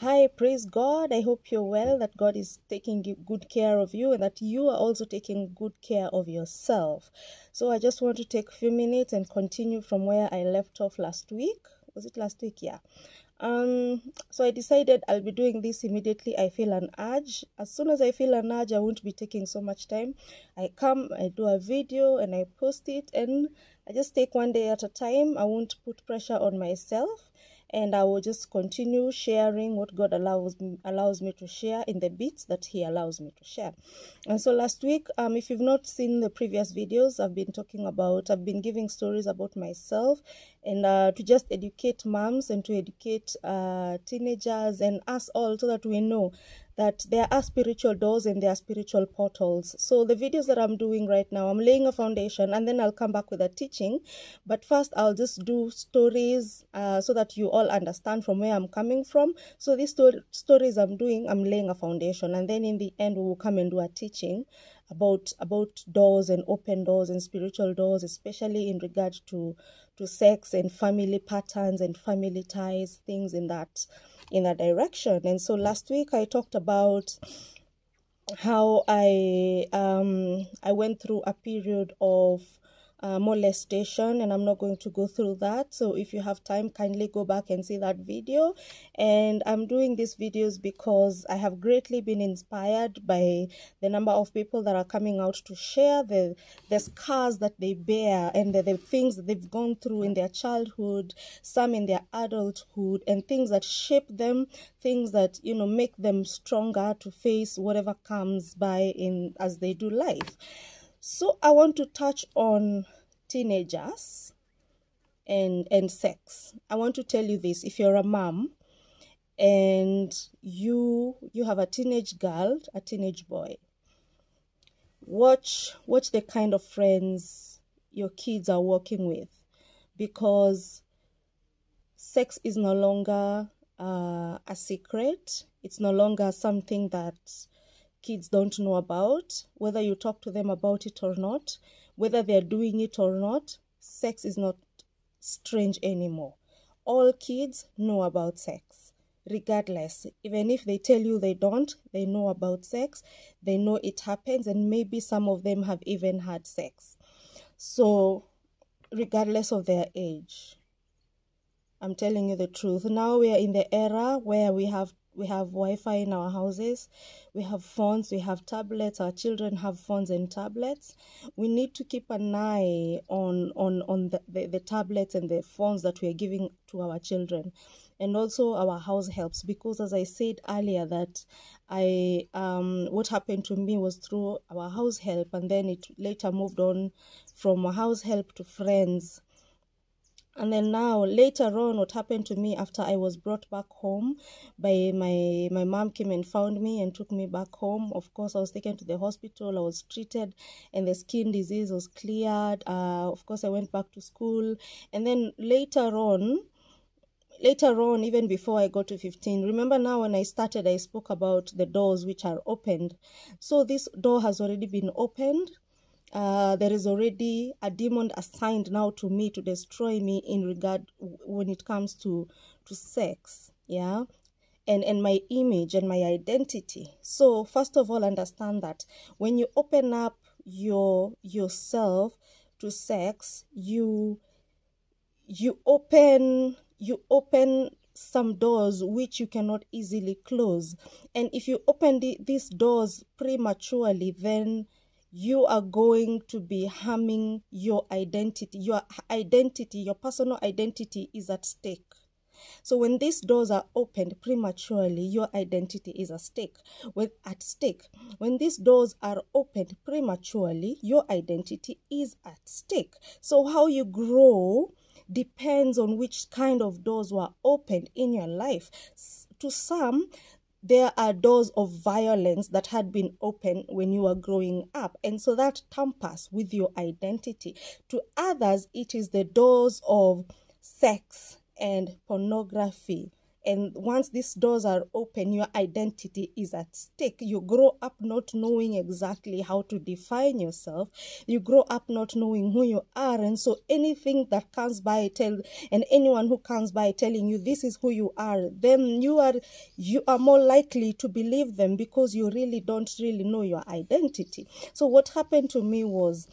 Hi, praise God. I hope you're well, that God is taking good care of you, and that you are also taking good care of yourself. So I just want to take a few minutes and continue from where I left off last week. Was it last week? Yeah. So I decided I'll be doing this immediately. I feel an urge. As soon as I feel an urge, I won't be taking so much time. I come, I do a video, and I post it, and I just take one day at a time. I won't put pressure on myself, and I will just continue sharing what God allows me to share in the bits that He allows me to share. And so last week, if you've not seen the previous videos, I've been giving stories about myself, and to just educate moms and to educate teenagers and us all, so that we know that there are spiritual doors and there are spiritual portals. So the videos that I'm doing right now, I'm laying a foundation, and then I'll come back with a teaching. But first, I'll just do stories so that you all understand from where I'm coming from. So these stories I'm doing, I'm laying a foundation, and then in the end, we will come and do a teaching about doors and open doors and spiritual doors, especially in regard to sex and family patterns and family ties, things in that direction. And so last week I talked about how I went through a period of molestation, and I'm not going to go through that. So if you have time, kindly go back and see that video. And I'm doing these videos because I have greatly been inspired by the number of people that are coming out to share the scars that they bear and the things that they've gone through in their childhood, some in their adulthood, and things that shape them, things that make them stronger to face whatever comes by as they do life. So I want to touch on teenagers and sex. I want to tell you this: if you're a mom and you have a teenage girl, a teenage boy, watch the kind of friends your kids are working with, because sex is no longer a secret. It's no longer something that kids don't know about. Whether you talk to them about it or not, whether they're doing it or not, sex is not strange anymore. All kids know about sex, regardless. Even if they tell you they don't, they know about sex. They know it happens, and maybe some of them have even had sex. So regardless of their age, I'm telling you the truth. Now we are in the era where we have Wi-Fi in our houses, we have phones, we have tablets. Our children have phones and tablets. We need to keep an eye on the tablets and the phones that we are giving to our children, and also our house helps, because as I said earlier, that what happened to me was through our house help, and then it later moved on from a house help to friends. And then now, later on, what happened to me after I was brought back home by my mom, came and found me and took me back home. Of course, I was taken to the hospital. I was treated, and the skin disease was cleared. Of course, I went back to school. And then later on, even before I got to 15, remember now when I started, I spoke about the doors which are opened. So this door has already been opened. There is already a demon assigned now to me to destroy me in regard when it comes to sex, yeah, and my image and my identity. So first of all, understand that when you open up yourself to sex, you open some doors which you cannot easily close. And if you open these doors prematurely, then you are going to be harming your identity. Your personal identity is at stake. So when these doors are opened prematurely, your identity is at stake. When these doors are opened prematurely, your identity is at stake. So how you grow depends on which kind of doors were opened in your life. To some, there are doors of violence that had been opened when you were growing up, and so that tampers with your identity. To others, it is the doors of sex and pornography And once these doors are open, your identity is at stake. You grow up not knowing exactly how to define yourself. You grow up not knowing who you are. And so anything that comes by and anyone who comes by telling you this is who you are, then you are more likely to believe them, because you really don't really know your identity. So what happened to me was,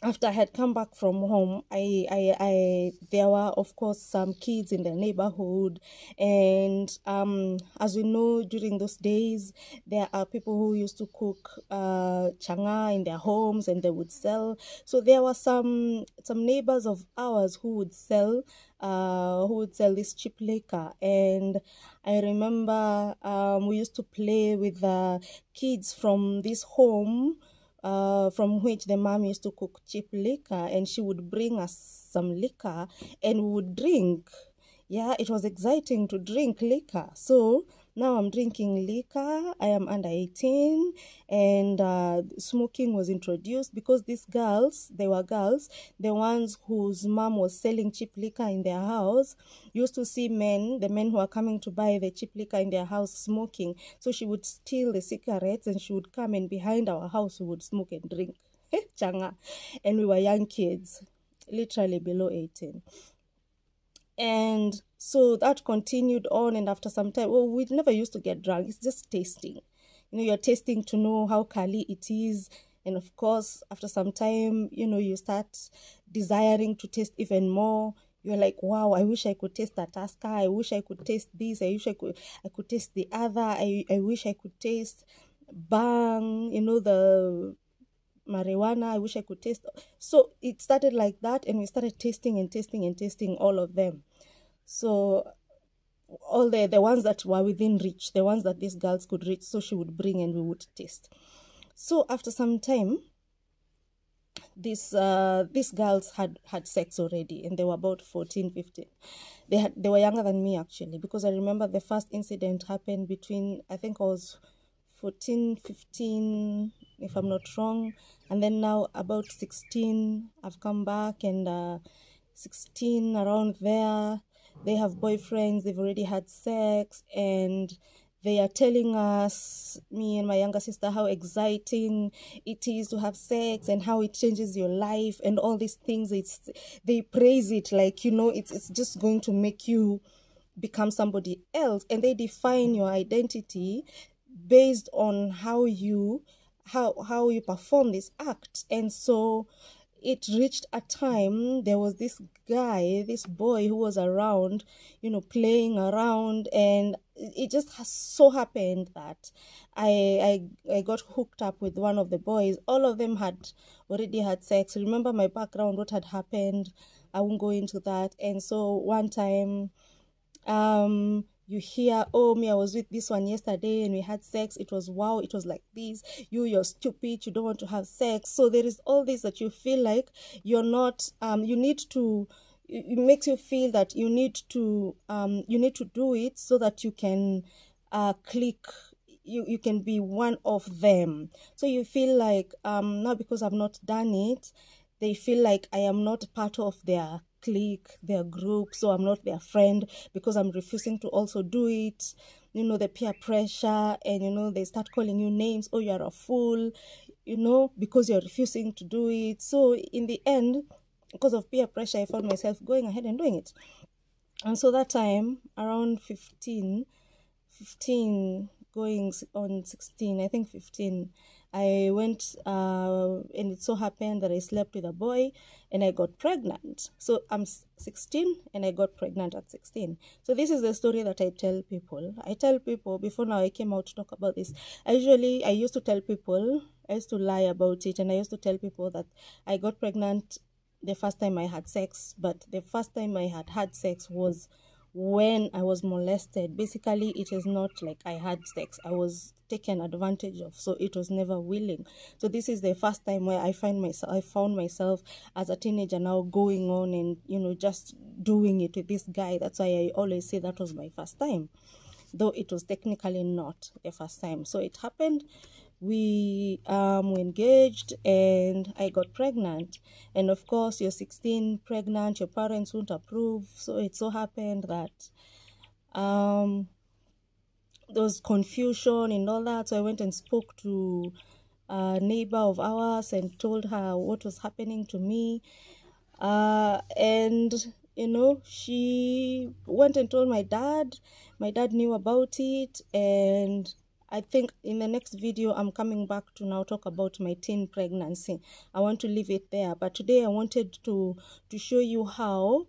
after I had come back from home, there were, of course, some kids in the neighborhood, and as we know, during those days, there are people who used to cook changa in their homes, and they would sell. So there were some neighbors of ours who would sell this cheap liquor. And I remember we used to play with the kids from this home, from which the mom used to cook cheap liquor, and she would bring us some liquor and we would drink. Yeah, it was exciting to drink liquor. So now I'm drinking liquor. I am under 18, and smoking was introduced, because these girls, they were girls, the ones whose mom was selling cheap liquor in their house, used to see the men who are coming to buy the cheap liquor in their house smoking. So she would steal the cigarettes and she would come, and behind our house we would smoke and drink changa. And we were young kids, literally below 18. And so that continued on, and after some time, we never used to get drunk. It's just tasting. You're tasting to know how kali it is. And of course, after some time, you start desiring to taste even more. You're like, wow, I wish I could taste that Tusker. I wish I could taste this. I wish I could taste the other. I wish I could taste bang, the marijuana. I wish I could taste. So it started like that, and we started tasting and tasting and tasting all of them. So all the ones that were within reach, the ones that these girls could reach, so she would bring and we would taste. So after some time, these girls had sex already, and they were about 14, 15. They were younger than me, actually, because I remember the first incident happened between, I think I was 14, 15, if I'm not wrong. And then now about 16, I've come back, and 16, around there, they have boyfriends, they've already had sex, and they are telling us, me and my younger sister, how exciting it is to have sex and how it changes your life and all these things. They praise it like, it's just going to make you become somebody else, and they define your identity based on how you perform this act. And so it reached a time, there was this boy who was around, playing around, and it just has so happened that I got hooked up with one of the boys. All of them had already had sex. Remember my background, what had happened, I won't go into that. And so one time, you hear, oh, I was with this one yesterday and we had sex, it was wow, it was like this, you're stupid, you don't want to have sex. So there is all this that you feel like you're not, it makes you feel that you need to do it so that you can click, you can be one of them. So you feel like now, because I've not done it, they feel like I am not part of their clique, their group, so I'm not their friend because I'm refusing to also do it. The peer pressure, and they start calling you names. Oh, you're a fool, because you're refusing to do it. So in the end, because of peer pressure, I found myself going ahead and doing it. And so that time, around 15 going on 16, I think 15, I went, and it so happened that I slept with a boy and I got pregnant. So I'm 16 and I got pregnant at 16. So this is the story that I tell people. Before now I came out to talk about this. I used to tell people, I used to lie about it, and I used to tell people that I got pregnant the first time I had sex, but the first time I had sex was when I was molested. Basically, it is not like I had sex, I was taken advantage of, so it was never willing. So this is the first time where I found myself as a teenager now going on and just doing it with this guy. That's why I always say that was my first time, though it was technically not the first time. So it happened, we engaged, and I got pregnant. And of course, you're 16, pregnant, your parents won't approve. So it so happened that there was confusion and all that. So I went and spoke to a neighbor of ours and told her what was happening to me. And you know, she went and told my dad. My dad knew about it, and I think in the next video I'm coming back to now talk about my teen pregnancy. I want to leave it there, but today I wanted to show you how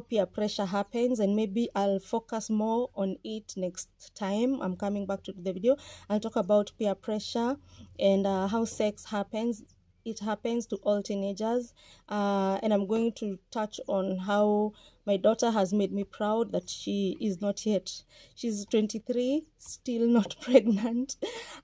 peer pressure happens, and maybe I'll focus more on it next time I'm coming back to the video. I'll talk about peer pressure and how sex happens. It happens to all teenagers, and I'm going to touch on how my daughter has made me proud that she is not yet, she's 23, still not pregnant.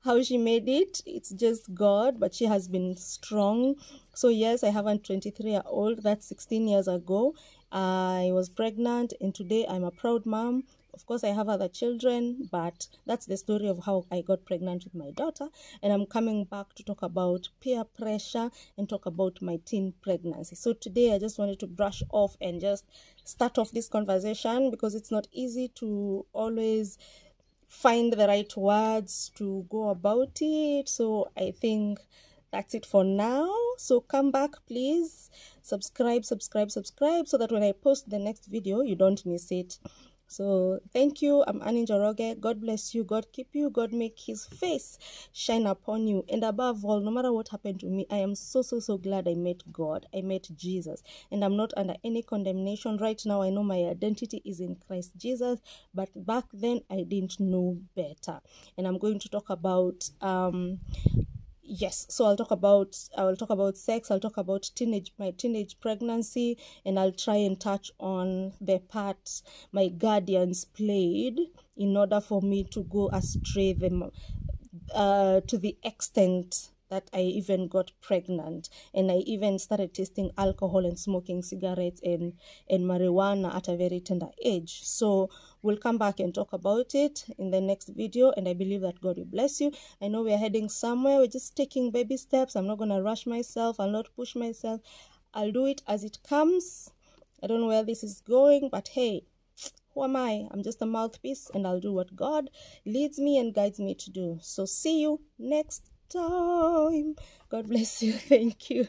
How she made it, it's just God, but she has been strong. So yes, I have a 23-year-old. That's 16 years ago. I was pregnant, and today I'm a proud mom. Of course, I have other children, but that's the story of how I got pregnant with my daughter. And I'm coming back to talk about peer pressure and talk about my teen pregnancy. So today I just wanted to brush off and just start off this conversation, because it's not easy to always find the right words to go about it. So I think that's it for now. So come back, please. Subscribe, so that when I post the next video, you don't miss it. So thank you. I'm Annie Njoroge. God bless you. God keep you. God make his face shine upon you. And above all, no matter what happened to me, I am so glad I met God. I met Jesus. And I'm not under any condemnation. Right now, I know my identity is in Christ Jesus. But back then, I didn't know better. And I'm going to talk about yes, so I will talk about sex. I'll talk about my teenage pregnancy, and I'll try and touch on the part my guardians played in order for me to go astray to the extent that I even got pregnant, and I even started tasting alcohol and smoking cigarettes and marijuana at a very tender age. So we'll come back and talk about it in the next video, and I believe that God will bless you. I know we're heading somewhere. We're just taking baby steps. I'm not going to rush myself. I'll not push myself. I'll do it as it comes. I don't know where this is going, but hey, who am I? I'm just a mouthpiece, and I'll do what God leads me and guides me to do. So see you next time. God bless you. Thank you.